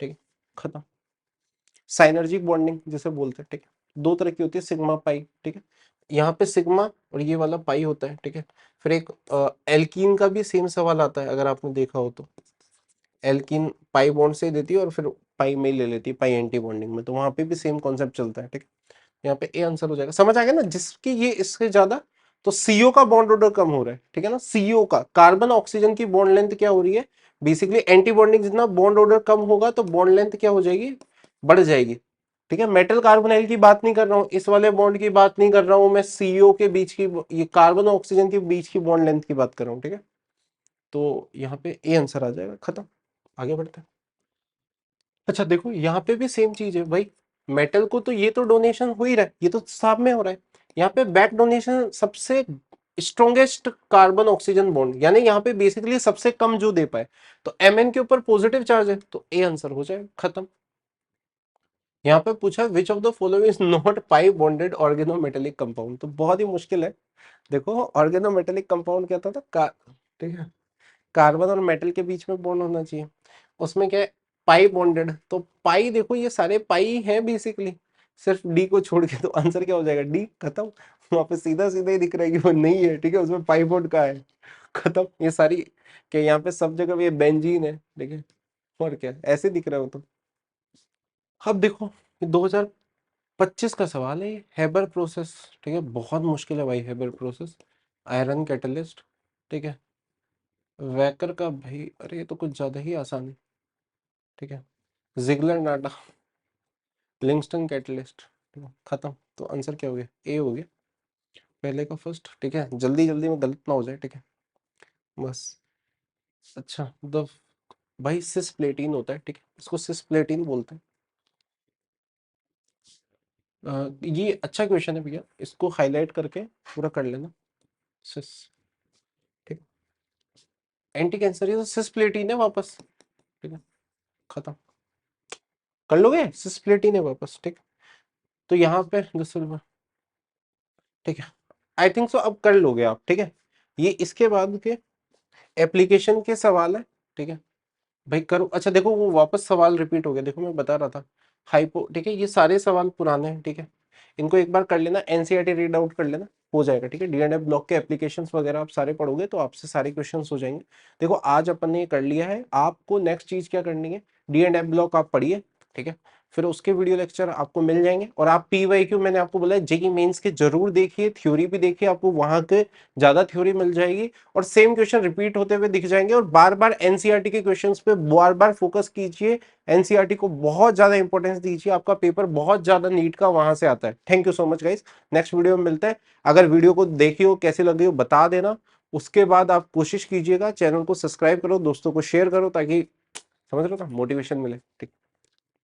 ठीक है, खत्म। साइनर्जिक बॉन्डिंग जिसे बोलते हैं, ठीक है, दो तरह की होती है, सिग्मा पाई, ठीक है। यहाँ पे सिग्मा और ये वाला पाई होता है, ठीक है। फिर एक एल्कीन का भी सेम सवाल आता है अगर आपने देखा हो तो, एल्कीन पाई बॉन्ड से देती है और फिर पाई में ले लेती है, पाई एंटी बॉन्डिंग में, तो वहां पे भी सेम कॉन्सेप्ट चलता है, ठीक है। यहाँ पे ए आंसर हो जाएगा, समझ आ गया ना, जिसकी ये इससे ज्यादा, तो सीओ का बॉन्ड ऑर्डर कम हो रहा है, ठीक है ना। सीओ का कार्बन ऑक्सीजन की बॉन्ड लेंथ क्या हो रही है, बेसिकली एंटी बॉन्डिंग, जितना बॉन्ड ऑर्डर कम होगा तो बॉन्ड लेंथ क्या हो जाएगी, बढ़ जाएगी, ठीक है। मेटल कार्बोनाइल की बात नहीं कर रहा हूँ, इस वाले बॉन्ड की बात नहीं कर रहा हूँ मैं, सीओ के बीच की, ये कार्बन ऑक्सीजन के बीच की बॉन्ड लेंथ की बात कर रहा हूँ, ठीक है। तो यहाँ पे ए आंसर आ जाएगा, खत्म, आगे बढ़ते हैं। अच्छा देखो यहाँ पे भी सेम चीज है भाई, मेटल को तो ये तो डोनेशन हो ही रहा है, ये तो साथ में हो रहा है। यहाँ पे बैक डोनेशन सबसे स्ट्रॉन्गेस्ट कार्बन ऑक्सीजन बॉन्ड, यानी यहाँ पे बेसिकली सबसे कम जो दे पाए, तो Mn के ऊपर पॉजिटिव चार्ज है तो ए आंसर हो जाए, खत्म। यहाँ पे पूछा विच of the following is not pi bonded organometallic compound, तो बहुत ही मुश्किल है। देखो ऑर्गेनोमेटेलिक कंपाउंड क्या था ठीक है, कार्बन और मेटल के बीच में बॉन्ड होना चाहिए, उसमें क्या है, पाई बॉन्डेड, तो पाई देखो ये सारे पाई हैं बेसिकली, सिर्फ डी को छोड़ के, तो आंसर क्या हो जाएगा, डी, खत्म। वहां पे सीधा सीधा ही दिख रहा है कि वो नहीं है, ठीक है, उसमें पाई बॉन्ड का है, खत्म। ये सारी क्या, यहाँ पे सब जगह ये बेंजीन है, ठीक है, और क्या ऐसे दिख रहा हो तो। अब देखो ये 2025 का सवाल है, ये हेबर प्रोसेस, ठीक है, बहुत मुश्किल है भाई हेबर प्रोसेस, आयरन कैटलिस्ट, ठीक है, वैकर का भाई, अरे ये तो कुछ ज्यादा ही आसान है, ठीक है, जिगलर नाटा, लिंगस्टन कैटलिस्ट, ठीक है, खत्म। तो आंसर क्या हो गया, ए हो गया, पहले का फर्स्ट, ठीक है, जल्दी जल्दी में गलत ना हो जाए, ठीक है, बस। अच्छा द भाई सिस प्लेटिन होता है, ठीक है, इसको सिस प्लेटिन बोलते हैं। ये अच्छा क्वेश्चन है भैया, इसको हाईलाइट करके पूरा कर लेना, सिस, ठीक, एंटी कैंसर, ये तो सिस प्लेटिन है वापस, ठीक है, खत्म, कर लोगे, सिस प्लेटिन है वापस, ठीक। तो यहाँ पे ठीक है, आई थिंक सो अब कर लोगे आप, ठीक है। ये इसके बाद के एप्लीकेशन के सवाल है, ठीक है भाई, करो। अच्छा देखो वो वापस सवाल रिपीट हो गया, देखो मैं बता रहा था, हाइपो, ठीक है, ये सारे सवाल पुराने हैं, ठीक है, इनको एक बार कर लेना, एनसीईआरटी रीड आउट कर लेना, हो जाएगा, ठीक है। डीएनए ब्लॉक के एप्लीकेशंस वगैरह आप सारे पढ़ोगे तो आपसे सारे क्वेश्चंस हो जाएंगे। देखो आज अपन ने ये कर लिया है, आपको नेक्स्ट चीज क्या करनी है, डीएनए ब्लॉक आप पढ़िए, ठीक है, फिर उसके वीडियो लेक्चर आपको मिल जाएंगे, और आप पीवाईक्यू मैंने आपको बोला है जेईई मेंस के जरूर देखिए, थ्योरी भी देखिए, आपको वहां के ज्यादा थ्योरी मिल जाएगी, और सेम क्वेश्चन रिपीट होते हुए दिख जाएंगे, और बार बार एनसीईआरटी के क्वेश्चंस पे बार बार फोकस कीजिए, एनसीईआरटी को बहुत ज्यादा इंपॉर्टेंस दीजिए, आपका पेपर बहुत ज्यादा नीट का वहां से आता है। Thank you so much guys, next video में मिलते हैं। अगर वीडियो को देखी हो, कैसी लगी हो बता देना, उसके बाद आप कोशिश कीजिएगा चैनल को सब्सक्राइब करो, दोस्तों को शेयर करो, ताकि समझ रहे हो ना, मोटिवेशन मिले, ठीक।